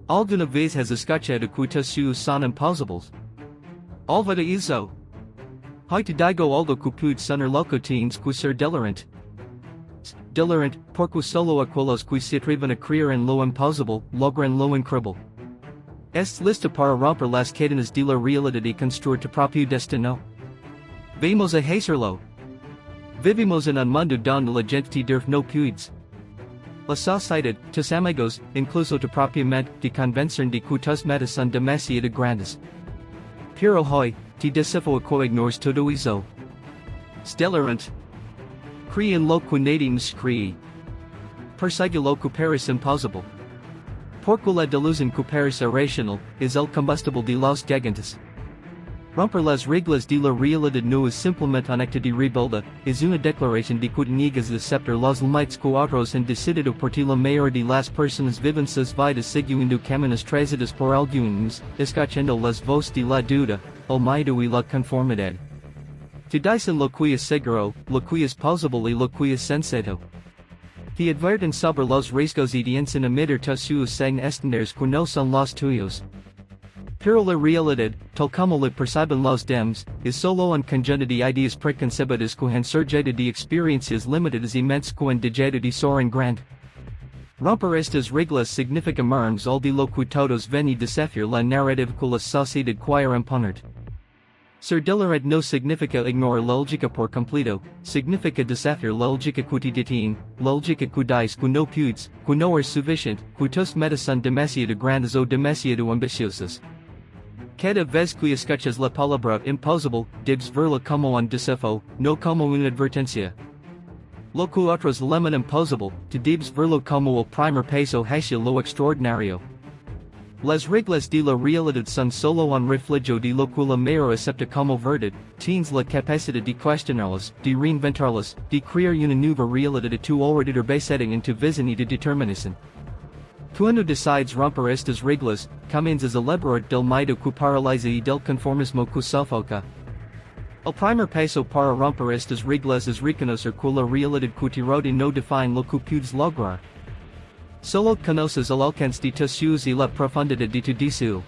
Alguna vez has escuchado que tus sueños son imposibles? Olvida isso. Hay te digo algo que puede sonar loco tienes que ser delirante. Delirante, porque solo aquellos que se atreven a creer en lo imposible, logran lo increíble. ¿Estás listo para romper las cadenas de la realidad y construir tu propio destino? Vamos a hacerlo. Vivimos en un mundo donde la gente no puede. La sociedad, tus amigos, incluso tu propia mente, te convencen de que tus metas son demasiado grandes. Pero hoy, te desafío a que ignores todo eso. Delirante. Cree en lo que nadie nos cree. Persigue lo que parece imposible. Porque la delusión que parece irracional, es el combustible de los gigantes. Romper las reglas de la realidad no es simplemente una actitud rebelde, es una declaración de que niegas de aceptar los límites que otros han decidido porque la mayoría de las personas viven sus vidas siguiendo caminos trazados por algunos, escuchando las voces de la duda, el miedo y la conformidad. Te dicen lo que es seguro, lo que es posible y lo que es sensato. Te advierten sobre los riesgos y te enseñan a medir tus sueños en estándares que no son los tuyos. Pero la realidad, tal como la perciben los demás, es solo un conjunto de ideas preconcebidas que han surgido de experiencias limitadas y mentes que han dejado de ser en grande. Romper estas reglas significa marmos al de lo que todos ven y desafiar la narrativa que la sociedad quiere imponer. Ser delirante no significa ignorar la lógica por completo, significa desafiar la lógica que te detiene, la lógica que dice que no puedes, que no es suficiente, que tus metas son demasiado grandes o demasiado ambiciosas. Cada vez que escuchas la palabra imposible, debes verla como un desafío, no como una advertencia. Lo que otros llaman imposible, te debes verlo como el primer paso hacia lo extraordinario. Las reglas de la realidad son solo un reflejo de lo que la mayoría acepta como verdad, tienes la capacidad de cuestionarlas, de reinventarlas, de crear una nueva realidad a tu alrededor basada en tu visión y de determinación. Cuando decides romper estas reglas, comienzas a liberar del miedo que paraliza y del conformismo que sofoca. El primer paso para romper estas reglas es reconocer que la realidad que te rodea no define lo que puedes lograr. Solo conoces el alcance de tus sueños y la profundidad de tu deseo.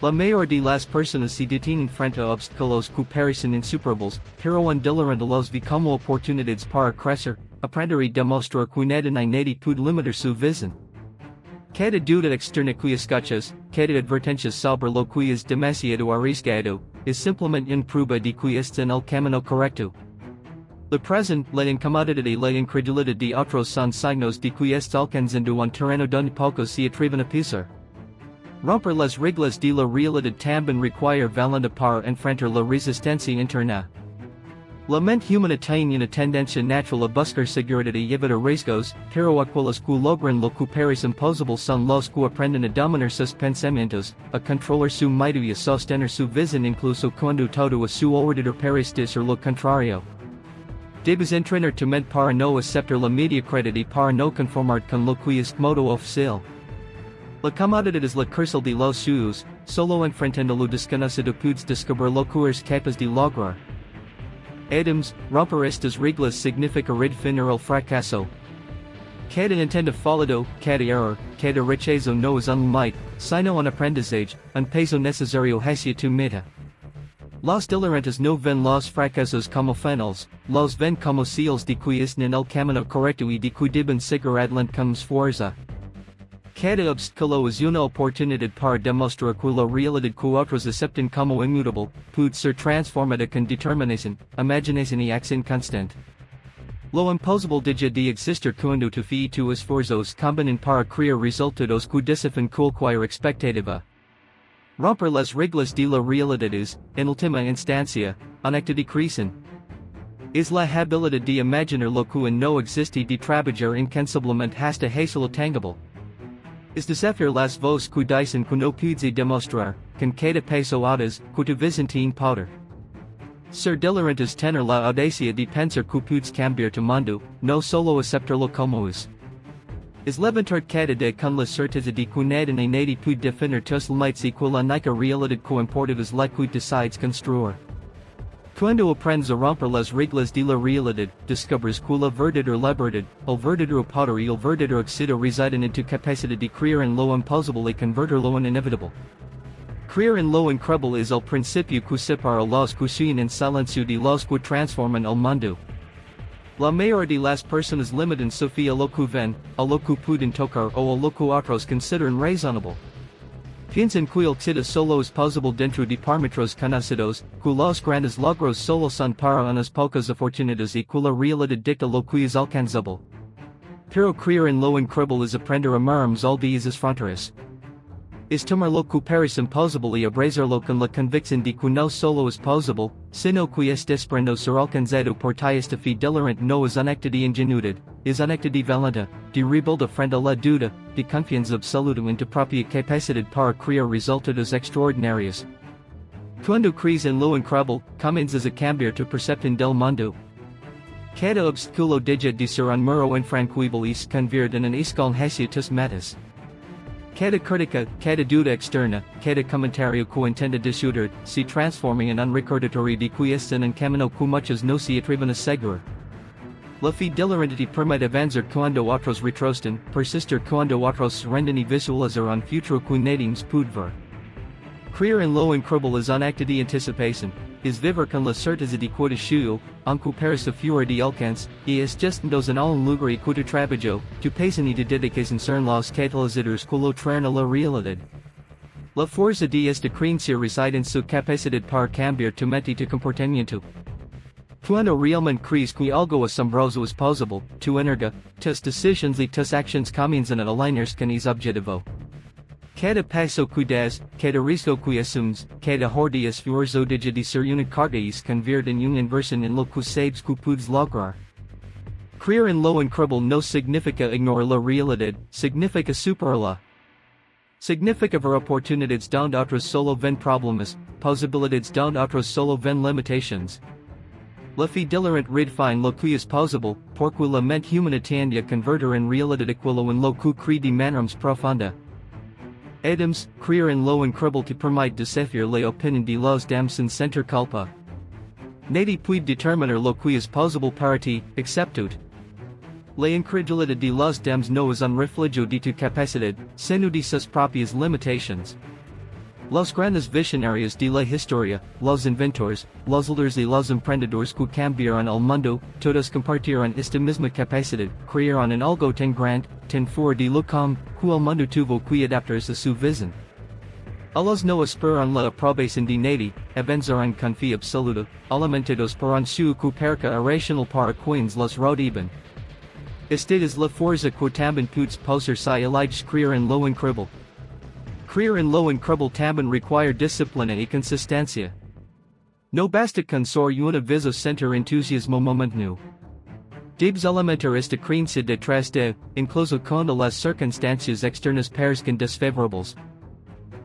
La mayoría de las personas se detienen frente a obstáculos que parecen insuperables, pero un delirante los ve como oportunidades para crecer, aprender y demostrar que nadie puede limitar su visión. Cada duda externa que escuchas, cada advertencia sobre lo que es demasiado arriesgado, es simplemente una prueba de que estás en el camino correcto. La presión, la incomodidad y la incredulidad de otros son signos de que estás alcanzando un terreno donde pocos se atreven a pisar. Romper las reglas de la realidad también requiere valentía para enfrentar la resistencia interna. La mente humana tiene una tendencia natural a buscar seguridad y evitar riesgos, pero aquellos que logran lo que parece imposible son los que aprenden a dominar sus pensamientos, a controlar su miedo y a sostener su visión incluso cuando todo a su alrededor parece ser lo contrario. Debes entrenar tu mente para no aceptar la mediocridad y para no conformar con lo que es modo oficial. La comodidad es la cárcel de los sueños, solo enfrentando lo desconocido puedes descubrir lo que eres capaz de lograr. Adams, romper estas reglas significa redefinir el fracaso. Cada intento fallido, cada error, cada rechazo no es un límite, sino un aprendizaje, un paso necesario hacia tu meta. Los delirantes no ven los fracasos como finales, los ven como seals de que están en el camino correcto y de que deben seguir adelante con fuerza. Cada obstáculo es una oportunidad para demostrar que la realidad que otros aceptan como inmutable, puede ser transformada con determinación, imaginación y acción constante. Lo imposible deja de existir cuando tu fe y tus esfuerzos combinan para crear resultados que desafian cualquier expectativa. Romper las reglas de la realidad es, en última instancia, un acto de creación. Es la habilidad de imaginar lo que no existe y de trabajar incansablemente hasta hacerlo tangible. Es desafiar las voces que dicen que no puedes demostrar, con cada paso audas, que tu visión te impide. Ser delirante es tener la audacia de pensar que puedes cambiar tu mundo, no solo aceptarlo como es. Es levantar cada día con la certeza de que nadie puede definir tus límites y que la única realidad que importa es la que decides construir. Cuando aprendes a romper las reglas de la realidad, descubres que la verdad o verdadero poder y el verdadero éxito residen en tu capacidad de creer en lo imposible y convertirlo en inevitable. Creer en lo increíble es el principio que separa los que siguen en silencio de los que transforman el mundo. La mayoría de las personas limitan su fe a lo que ven, a lo que pueden tocar o a lo que otros consideran razonable. Piensan que el éxito solo es posible dentro de parámetros conocidos, que los grandes logros solo son para unas pocas oportunidades y que la realidad dicta lo que es alcanzable. Pero creer en lo increíble es aprender a amarnos al de esas fronteras. Es tomar lo que parece imposible y abrazarlo con la convicción de que no solo es posible, sino que es desprendo ser alcanzado por esta fe delirante. No es un acto de ingenuidad, es un acto de valentía, de rebelde frente a la duda, de confianza absoluta en tu propia capacidad para crear resultados extraordinarios. Cuando crees en lo increíble, comienzas a cambiar tu percepción del mundo. Cada obstáculo deja de ser un muro infranqueable y se convierte en un escalón hacia tus metas. Cada crítica, cada duda externa, cada comentario que intenta dissuadir, se transforma en un recordatorio de que estás en un camino que muchos no se atreven a seguir. La fe delirante te permite avanzar cuando otros retroceden, persistir cuando otros se rinden y visualizar un futuro que nadie puede ver. Creer en lo increíble es un acto de anticipación, es vivir con la certeza de que suyo, aunque parece fuera de alcance, y es gestionados en un lugar y que tu trabajo, tu pasión y tu dedicación son los catalizadores que lo traen a la realidad. La fuerza de esta creencia reside en su capacidad para cambiar tu mente y tu comportamiento. Cuando realmente crees que algo asombroso es posible, tu energía, tus decisiones y tus acciones comienzan a alinearse con ese objetivo. Cada paso que das, cada riesgo que asumes, cada jornada esfuerzo deja de ser una carga y se convierte en una inversión en lo que sabes que puedes lograr. Creer en lo increíble no significa ignorar la realidad, significa superarla. Significa ver oportunidades donde otros solo ven problemas, posibilidades donde otros solo ven limitations. La fe delirante redefine lo que es posible, porque la mente humana tiende a convertir en realidad aquello en lo que cree de manera más profunda. Adams, creer en lo increíble te permite desafiar la opinión de los demás sin sentir culpa. Nadie puede determinar lo que es posible para ti, excepto tú. La incredulidad de los demás no es un reflejo de tu capacidad, sino de sus propias limitations. Los grandes visionarios de la historia, los inventores, los líderes y los emprendedores que cambiaron el mundo, todos compartieron esta misma capacidad, crearon en algo tan grande, tan fuera de lo común, que el mundo tuvo que adaptarse a su visión. Ellos no esperan la aprobación de nadie, avanzaron con fe absoluta, alimentados por un su que parca irracional para quienes los rodeaban. Esta es la fuerza que también puedes posarse a eliges creer en lo increíble. Creer en lo increíble también requiere disciplina y consistencia. No basta con ser una vez o sentir entusiasmo momentáneo. Debes alimentar esta creencia detrás de, incluso cuando las circunstancias externas parezcan desfavorables.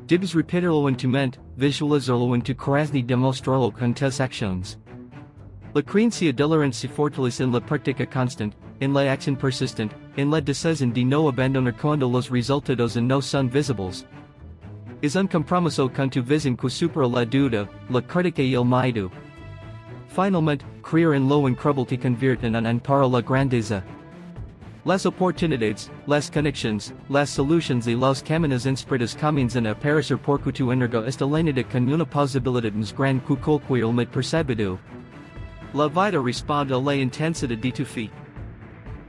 Debes repetirlo en tu mente, visualizarlo en tu corazón y demostrarlo con tus acciones. La creencia delirante se fortalece en la práctica constante, en la acción persistente, en la decisión de no abandonar cuando los resultados no son visibles. Es un compromiso con tu visión que supera la duda, la crítica y el miedo. Finalmente, creer en lo increíble te convierte en un amparo a la grandeza. Las oportunidades, las conexiones, las soluciones y los caminos inspirados comienzan a aparecer porque tu energía está llenada con una posibilidad más grande que cualquier limite percibido. La vida responde a la intensidad de tu fe.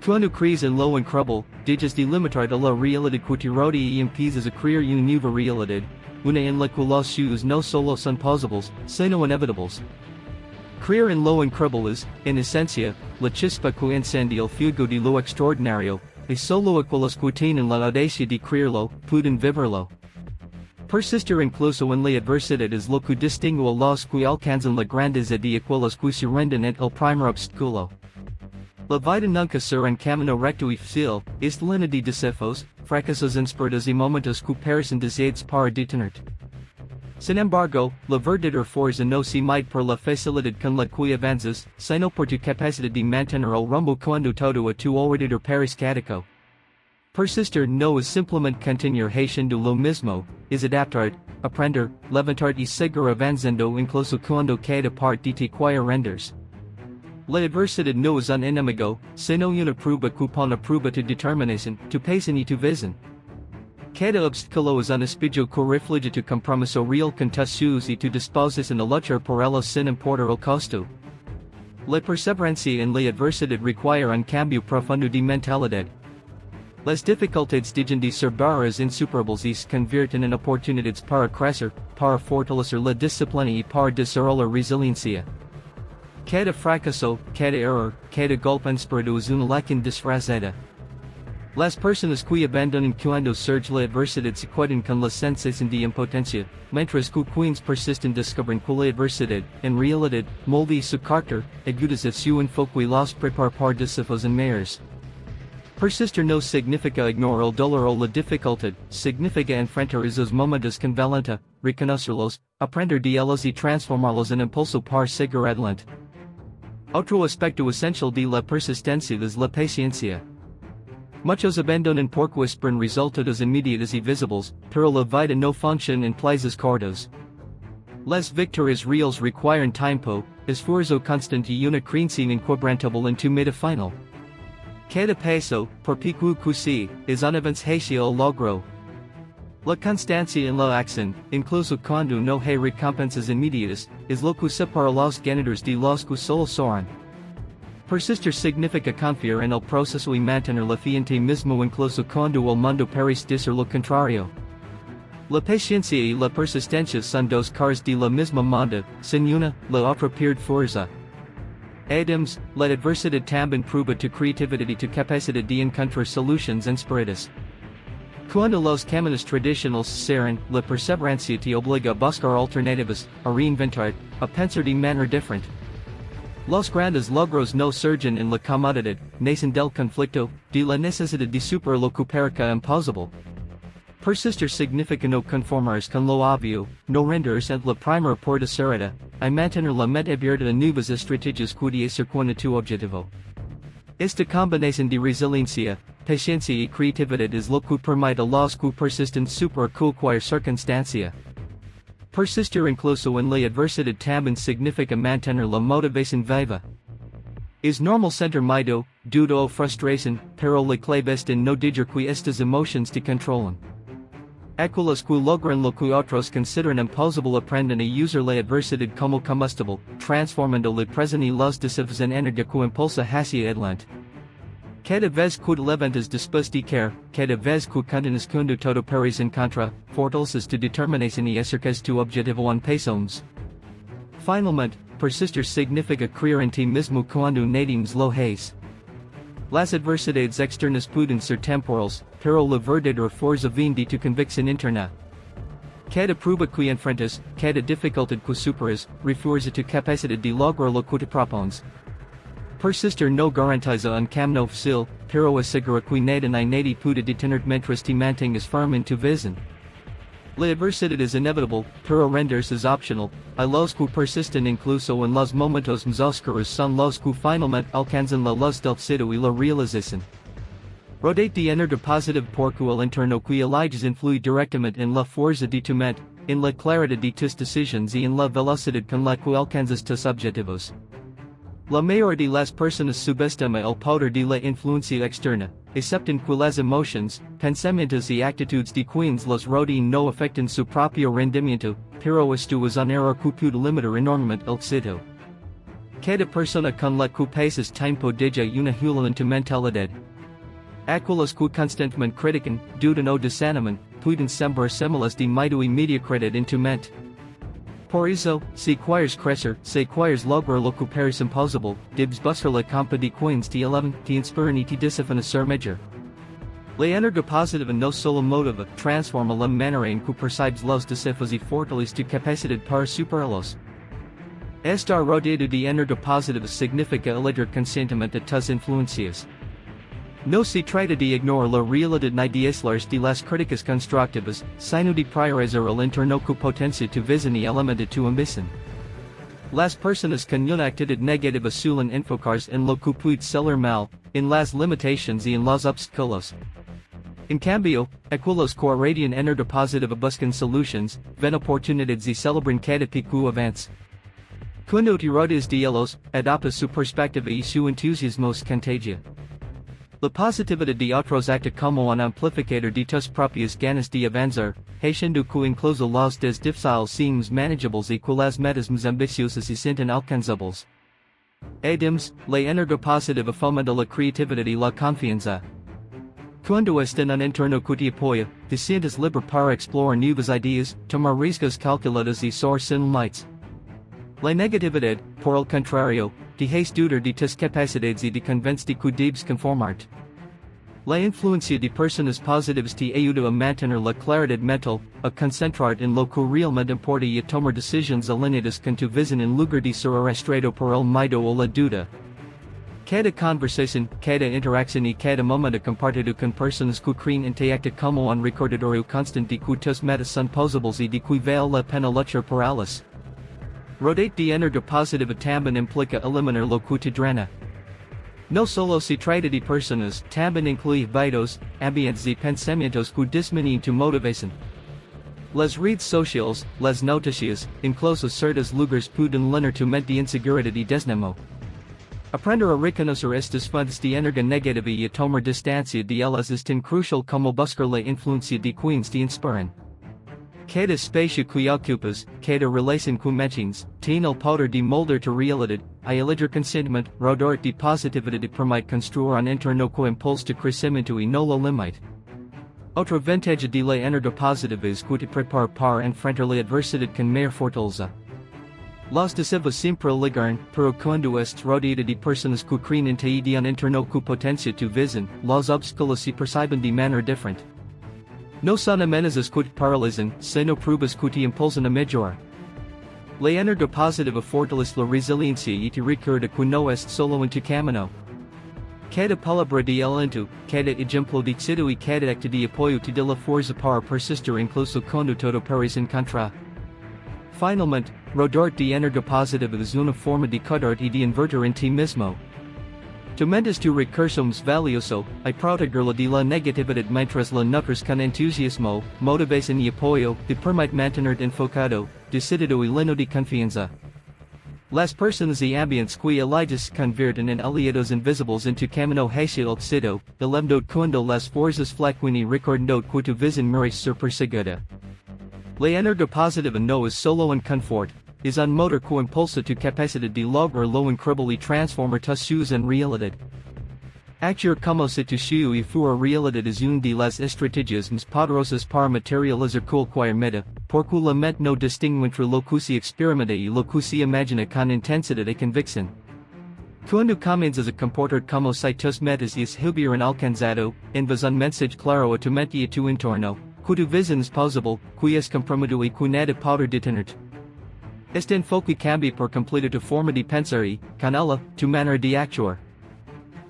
Cuando crees en lo increíble, dejas de limitar a la realidad que te rodea y empiezas a crear una nueva realidad, una en la que los sueños no solo son posibles, sino inevitables. Creer en lo increíble es, en esencia, la chispa que enciende el fuego de lo extraordinario, y solo aquellos que tienen la audacia de creerlo, pueden vivirlo. Persistir incluso en la adversidad es lo que distingue a los que alcanzan la grandeza de aquellos que se rinden ante el primer obstáculo. La vida nunca será un camino recto y fácil, es llena de desafíos, fracasos inesperados y momentos que parecen deseados para detenerte. Sin embargo, la verdadera fuerza no se mide por la facilidad con la que avanzas, sino por tu capacidad de mantener el rumbo cuando todo a tu alrededor parece caótico. Persistir no es simplemente continuar haciendo lo mismo, es adaptar, aprender, levantar y seguir avanzando incluso cuando cada parte te quiera renders. La adversidad no es un enemigo, sino una prueba que pone a prueba tu determinación, tu pasión y tu visión. Cada obstáculo es un espejo que refleja tu compromiso real con tus sueños y tu disposición a luchar por ellos sin importar el costo. La perseverancia en la adversidad requiere un cambio profundo de mentalidad. Las dificultades dejan de ser barreras insuperables y se convierten en oportunidades para crecer, para fortalecer la disciplina y para desarrollar resiliencia. Cada fracaso, cada error, cada golpe inesperado es una lección disfrazada. Las personas que abandonan cuando surge la adversidad se quedan con la sensación de impotencia, mientras que quienes persisten descubren que la adversidad, en realidad, molde su carácter, agudas a su enfoque y los prepara para desafíos mayores. Persistir no significa ignorar el dolor o la dificultad, significa enfrentar esos momentos con valentía, reconocerlos, aprender de ellos y transformarlos en impulso para seguir adelante. Otro aspecto esencial de la persistencia es la paciencia. Muchos abandonan porque esperan resultados inmediatos y visibles, pero la vida no funciona en plazos cortos. Las victorias reales requieren tiempo, esfuerzo constante y una creencia inquebrantable en tu meta final. Cada paso, por pequeño que sea, es un avance hacia el logro. La constancia en la acción, incluso cuando no hay recompensas inmediatas, es lo que separa los ganadores de los que solo soaran. Persistir significa confiar en el proceso y mantener la fe en ti mismo incluso cuando el mundo parece decir lo contrario. La paciencia y la persistencia son dos caras de la misma moneda, sin una, la otra pierde fuerza. Adams, la adversidad también prueba tu creatividad y tu capacidad de encontrar soluciones inspiradas. Cuando los caminos tradicionales cierran, la perseverancia te obliga a buscar alternativas, a reinventar, a pensar de manera diferente. Los grandes logros no surgen en la comodidad, nacen del conflicto, de la necesidad de superar lo que parezca imposible. Persistir significa no conformarse con lo obvio, no rendirse ante la primera puerta cerrada, y mantener la mente abierta a nuevas estrategias que acercan a tu objetivo. Esta combinación de resiliencia, paciencia y creatividad es lo que permite a los que persisten superar cualquier circunstancia. Persistir incluso en la adversidad también significa mantener la motivación viva. Es normal sentir miedo, duda o frustración, pero la clave está en no dejar que estas emociones te controlen. Aquellos que logran lo que otros consideran imposible aprenden a usar la adversidad como combustible, transformando el presente y los desafíos en energía que impulsa hacia adelante. Cada vez que te levantas después de caer, cada vez que continúas cuando todo parece en contra, fortaleces tu determinación y acercas tu objetivo en pasos. Finalmente, persistir significa creer en ti mismo cuando nadie lo hace. Las adversidades externas pueden ser temporales, pero la verdadera fuerza viene de tu convicción interna. Cada prueba que enfrentas, cada dificultad que superas, refuerza tu capacidad de lograr lo que te propones. Persistir no garantiza un camino fácil, pero asegura que nada ni nadie puede detenerte mientras te mantengas firme en tu visión. La adversidad es inevitable, pero rendirse es opcional, y los que persisten incluso en los momentos más oscuros son los que finalmente alcanzan la luz del éxito y la realización. Rodate de energía positiva porque el interno que eliges influye directamente en la fuerza de tu mente, en la claridad de tus decisiones y en la velocidad con la que alcanzas tus objetivos. La mayoría de las personas subestima el poder de la influencia externa, aceptan que las emociones, pensamientos y actitudes de quienes los rodean no afectan su propio rendimiento, pero esto es un error que puede limitar enormemente el éxito. Cada persona con la que pasas tiempo deja una huella en tu mentalidad. Aquellos que constantemente critican, dudan o desaniman, pueden sembrar semillas de miedo y mediocridad en tu mente. Por eso, si quieres crecer, si quieres lograr lo que parece imposible, debes buscar la campa de quienes te elevan, te inspiran y te desafian a ser mejor. La energía positiva no solo motiva, transforma la manera en que percibes los desafíos y fortalece tu capacidad para superarlos. Estar rodeado de energía positiva significa elegir conscientemente tus influencias. No se trata de ignorar la realidad ni de aislarse de las críticas constructivas, sino de priorizar el interno que potencia tu visión y alimenta tu ambición. Las personas con una actitud negativa suelen enfocarse en lo que puede salir mal, en las limitaciones y en los obstáculos. In Cambio, aquelas corradian energia positiva buscam soluções, vem oportunidades e celebram cada pico avanço. Quando tirodes de elos, adapta su perspectiva e su entusiasmo se contagia. La positividade de outros acta como un amplificador de tus propias ganas de avançar, haciendo que incluso los des difíciles seems manageables e que las metas mais ambiciosas se sentem alcançables. Adams, la energia positiva fomenta la criatividade e la confiança. Quando estás en entorno que te apoia, te sientes livre para explorar novas ideias, tomar riscos calculados e soar sem limites. La negatividade, por el contrario, te hace dudar de tus capacidades e de convence-te que debes conformar-te. La influencia de personas positivas te ayuda a mantener la claridad mental, a concentrar-te en lo que realmente importa y a tomar decisiones alineadas con tu visión en lugar de ser arrastrado por el miedo o la duda. Cada conversación, cada interacción y cada momento compartido con personas que creen en te acta como un recordatorio constante de que tus metas son posibles y de que vale la pena luchar por ellas. Rodate de energia positiva también implica eliminar lo que te drena. No solo se trata de personas, también incluye hábitos, ambientes y pensamientos que disminuyen tu motivación. Las redes sociales, las noticias, incluso ciertos lugares pueden llenar tu mente de inseguridad y desánimo. Aprender a reconocer estas fuentes de energía negativa y a tomar distancia de ellas es tan crucial como buscar la influencia de quienes te inspiran. Cada espacio que ocupas, cada relación que mantienes, tiene el poder de moldar tu realidad, y elegir conscientemente, rodar de positividad y permite construir un entorno que impulsa tu crecimiento y no lo limite. Otra ventaja de la energía positiva es que te prepara para enfrentar la adversidad con mayor fortaleza. Los deseos siempre llegarán, pero cuando estás rodeado de personas que creen en ti y de un entorno que potencia tu visión, los obstáculos se perciben de manera diferente. No son amenazas que te paralizan, sino pruebas que te impulsan a mejorar. La energía positiva fortalece la resiliencia y te recuerda que no estás solo en tu camino. Cada palabra de aliento, cada ejemplo de éxito y cada acto de apoyo te da la fuerza para persistir incluso cuando todo parece en contra. Finalmente, rodar de energía positiva es una forma de cuidarte y de invertir en ti mismo. Tu mente es tu recurso más valioso, y protegerla de la negatividad mientras la nutres con entusiasmo, motivación y apoyo, te permite mantenerte enfocado, decidido y lleno de confianza. Las personas y ambientes que eliges se convierten en aliados invisibles en tu camino hacia el éxito, elevando cuando las fuerzas fluctúan y recordando que tu visión merece ser perseguida. La energía positiva no es solo un confort, es un motor que impulsa tu capacidad de lograr lo increíble y transformar tus sueños en realidad. Actuar como si tu sueño y fuera realidad es una de las estrategias más poderosas para materializar cualquier meta, porque la mente no distingue entre lo que se experimenta y lo que se imagina con intensidad y convicción. Cuando comienzas a comportar como si tus metas hubieran alcanzado, envías un mensaje claro a tu mente y a tu entorno, que tu visión es posible, que es comprometido y que nada puede detenerte. Este enfoque cambia por completo tu forma de pensar y, con ella, tu manera de actuar.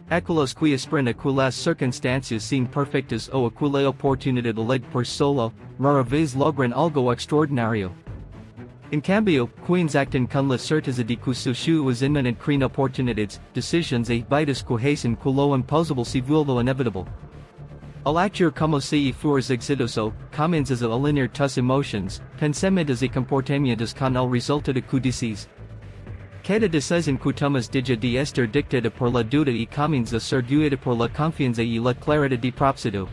Aquellos que aspiran a que las circunstancias sean perfectas o a que la oportunidad leg por solo, rara vez logran algo extraordinario. En cambio, quienes actan con la certeza de que su sueño es inminente crean oportunidades, decisiones y hábitos que hacen que lo imposible se vuelva inevitable. Al actuar como si fueras exitoso, comienzas a alinear tus emociones, pensamientos y comportamientos con el resultado que deseas. Cada decisión que tomas deja de estar dictada por la duda y comienza a ser guiada por la confianza y la claridad de propósito.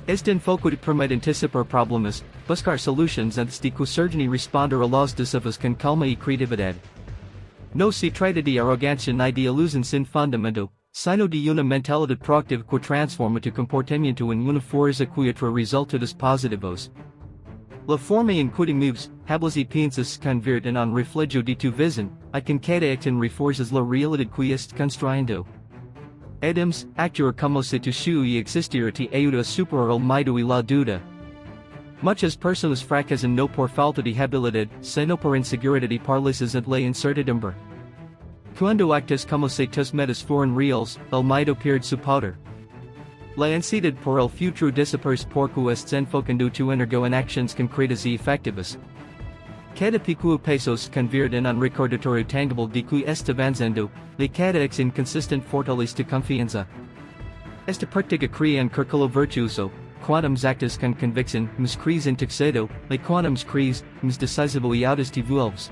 Este enfoque te permite anticipar problemas, buscar soluciones antes de que surjan y responder a los desafíos con calma y creatividad. No se trata de arrogancia ni de ilusión sin fundamento, sino de una mentalidad proactiva que transforma tu comportamiento en una fuerza que atrae resultados positivos. La forma en que te moves, hablas y piensas se convierte en un reflejo de tu visión, y con cada acción refuerzas la realidad que estás construyendo. Adams, actuar como si tu sueño existiera te ayuda a superar el miedo y la duda. Muchas personas fracasan no por falta de habilidad, sino por inseguridad y paralysis ante la incertidumbre. Cuando actas como si tus metas fueran reales, el miedo pierde su poder. La ansiedad por el futuro desaparece porque estás enfocando tu energía en acciones concretas y efectivas. Cada pequeño paso se convierte en un recordatorio tangible de que estás avanzando, y cada acción consistente fortalece tu confianza. Esta práctica crea un círculo virtuoso, quantum actus con convicción, mas crees en tuxedo, le quantum crees, mas decisivo y audistivuelves.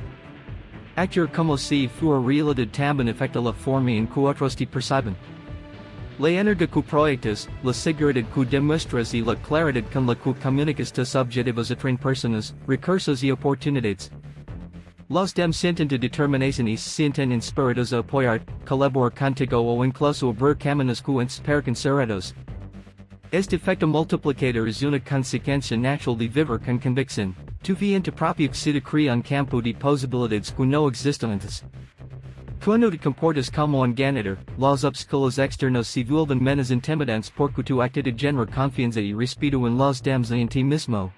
Actuar como si fuera realidad también afecta la forma en que otros te perciben. La energía que proyectas, la seguridad que demuestras y la claridad con la que comunicas tus objetivos a otras personas, recursos y oportunidades. Los demás sienten tu determinación y se sienten inspirados a apoyar, colaborar contigo o incluso abrir caminos que inspiran considerados. Este efecto multiplicador es una consecuencia natural de vivir con convicción. Tu vida en tu propia éxito crea un campo de posibilidades que no existen antes. Cuando te comportas como un ganador, los obstáculos externos se vuelven menos intimidantes porque tu actitud genera confianza y respeto en los demás y en ti mismo.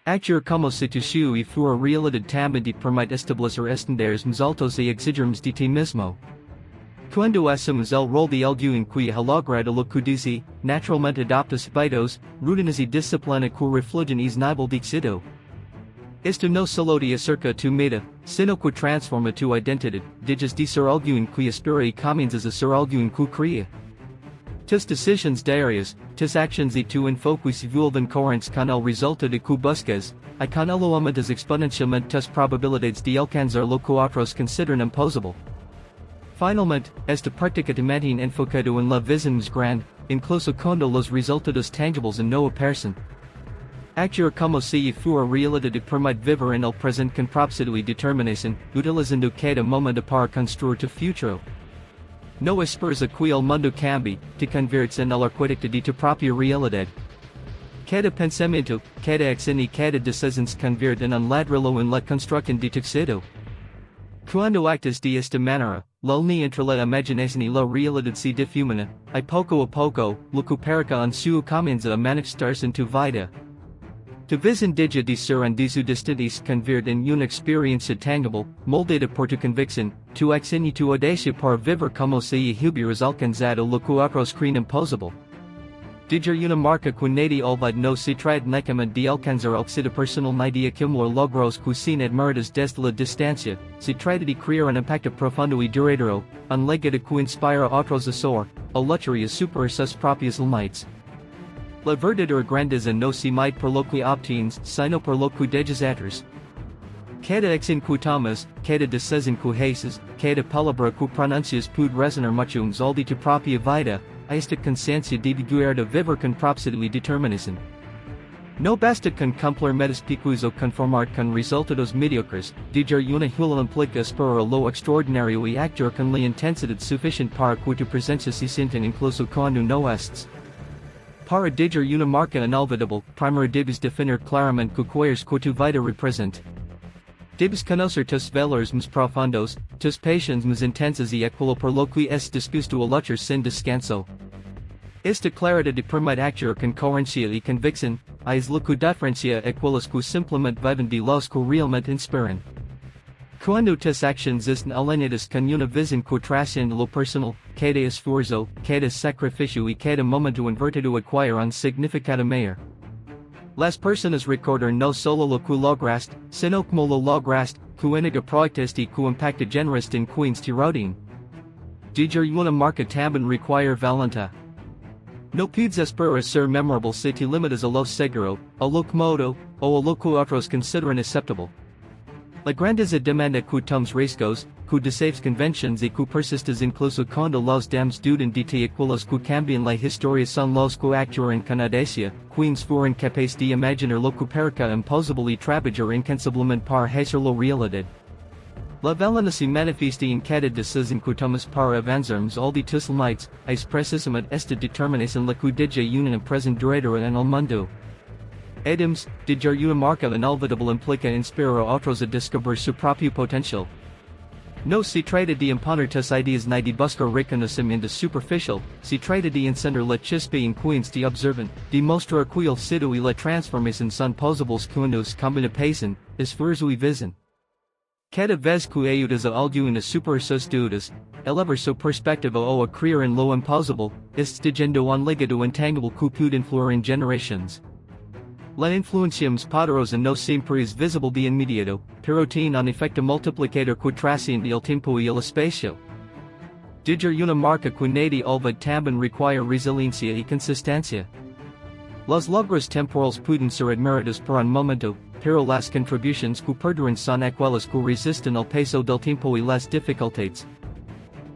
Actuar como si tu y fuera realidad también te permite establecer estándares más altos y exigirnos de ti mismo. Cuando asumes el rol de alguien que ha logrado lo que dice, naturalmente adoptas hábitos, rutinas y disciplina que reflejan ese nivel de éxito. Esto no solo te acerca a tu meta, sino que transforma tu identidad, dejas de ser alguien que aspira y comienzas a ser alguien que crea. Tus decisiones diarias, tus acciones y tu enfoque se vuelven coherentes con el resultado que buscas, y con ello aumentas exponencialmente tus probabilidades de alcanzar lo que otros consideran imposible. Finalmente, esta práctica te mantiene enfocado en la visión más grande, incluso cuando los resultados tangibles no aparecen. Actuar como si fuera realidad te permite vivir en el presente con propósito y determinación, utilizando cada momento para construir tu futuro. No esperes a que el mundo cambie, te conviertes en el arquitecto de tu propia realidad. Cada pensamiento, cada acción y cada decisión se convierte en un ladrillo en la construcción de tu éxito. Cuando actas de esta manera, la línea entre la imaginación y la realidad se difumina, y poco a poco, lo que parezca un sueño comienza a manifestarse en tu vida. Tu visión deja de ser un deseo distante se convierte en una experiencia tangible, moldada por tu convicción, tu acción y tu audacia para vivir como si hubieras alcanzado lo que otros creen imposible. Dejar una marca que nadie olvida no se trata únicamente de alcanzar el éxito personal ni de acumular logros que sean admirados desde la distancia, se trata de crear un impacto profundo y duradero, un legado que inspira a otros a soar, a luchar y a superar sus propios límites. La verdadera grandeza no se mide por lo que obtienes, sino por lo que dejas atrás. Cada acción que tomas, cada decisión que haces, cada palabra que pronuncias puede resonar mucho en el de tu propia vida, a esta conciencia debe guiar de vivir con propósito y determinación. No basta con cumplir metas pequeñas o conformar con resultados mediocres, dejar una huella implica esperar lo extraordinario y actuar con la intensidad suficiente para que tu presencia se sienta incluso cuando no estés. Para dejar una marca inolvidable, primero debes definir claramente que quieres que tu vida represente. Debes conocer tus valores más profundos, tus pasiones más intensas y aquello por lo que es dispuesto a luchar sin descanso. Esta claridad te permite actuar con coherencia y convicción, es lo que diferencia aquellos que simplemente viven de los que realmente inspiran. Cuando tus acciones están alineadas con una visión que trasciende lo personal, cada esfuerzo, cada sacrificio y cada momento invertido adquiere un significado mayor. Las personas recordan no solo lo que lograste, sino como lo lograste, que única proyectaste y que impacto generaste en quienes te rodean. Dejar una marca también requiere valentía. No puedes esperar ser memorable si te limitas a lo seguro, a lo cómodo, o a lo que otros consideran aceptable. La grandeza demanda que tomes riesgos, que desafies convenciones y que persistas incluso cuando los demás dudan de ti aquellos que cambian la historia son los que actúan con audacia, quienes fueron capaces de imaginar lo que parezca imposible y trabajar incansablemente para hacerlo realidad. La valentía se manifiesta en cada decisión que tomas para avanzar más all de tus límites, es precisamente esta determinación la que deja una impresión duradera en el mundo. Además, dejar una marca inolvidable implica inspirar a otros a descubrir su propio potencial. No se trata de imponer tus ideas ni de buscar reconocimiento superficial, se trata de encender la chispa en quienes te observan, de mostrar que el éxito y la transformación son posibles cuando se combina pasión, esfuerzo y visión. Cada vez que ayudas a alguien a superar sus dudas, elevar su perspectiva o a creer en lo imposible, estás dejando un legado intangible que puede influir en generaciones. La influencia más poderosa no siempre es visible de inmediato, pero tiene un efecto multiplicador que trasciende el tiempo y el espacio. Diger una marca que nadie olvid también require resiliencia y consistencia. Los logros temporales pueden ser admirados por un momento, pero las contribuciones que perduran son aquellas que resisten el peso del tiempo y las dificultades.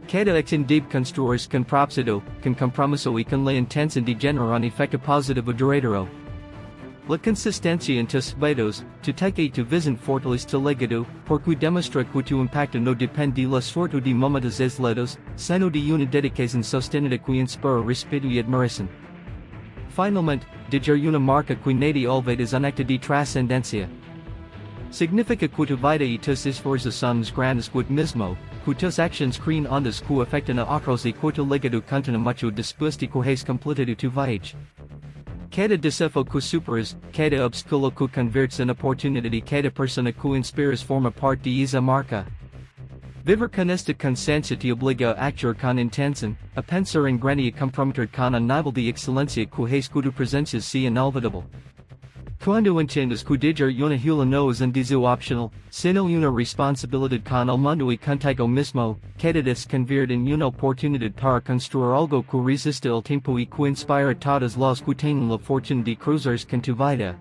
Cada acción debe construirse con propósito, con compromiso y con la intención de generar un efecto positivo duradero. La consistencia en tus hábitos, tu take y tu visión fortalece tu legado, porque demuestra que tu impacto no depende de la suerte de momentos aislados, sino de una dedicación sostenida que inspira respeto y admiración. Finalmente, diger una marca que nadie olvida es un acto de trascendencia. Significa que tu vida y tus esfuerzos son más grandes que tú mismo, que tus acciones crean ondas que afectan a otros y que tu legado contiene mucho después de que hayas completado tu viaje. Cada desafío que superas, cada obstáculo que conviertes en oportunidad y cada persona que inspiras forma parte de esa marca. Vivir con esta conciencia te obliga a actuar con intención, a pensar en grande y a comprometer con un nivel de excelencia que hace que tu presencia sea inolvidable. Cuando entiendes que diger una hula no es un deseo optional, sino una responsabilidad con el mundo y contigo mismo, cada vez convierte en una oportunidad para construir algo que resiste el tiempo y que inspira a todos los que tienen la fortuna de cruzarse con tu vida.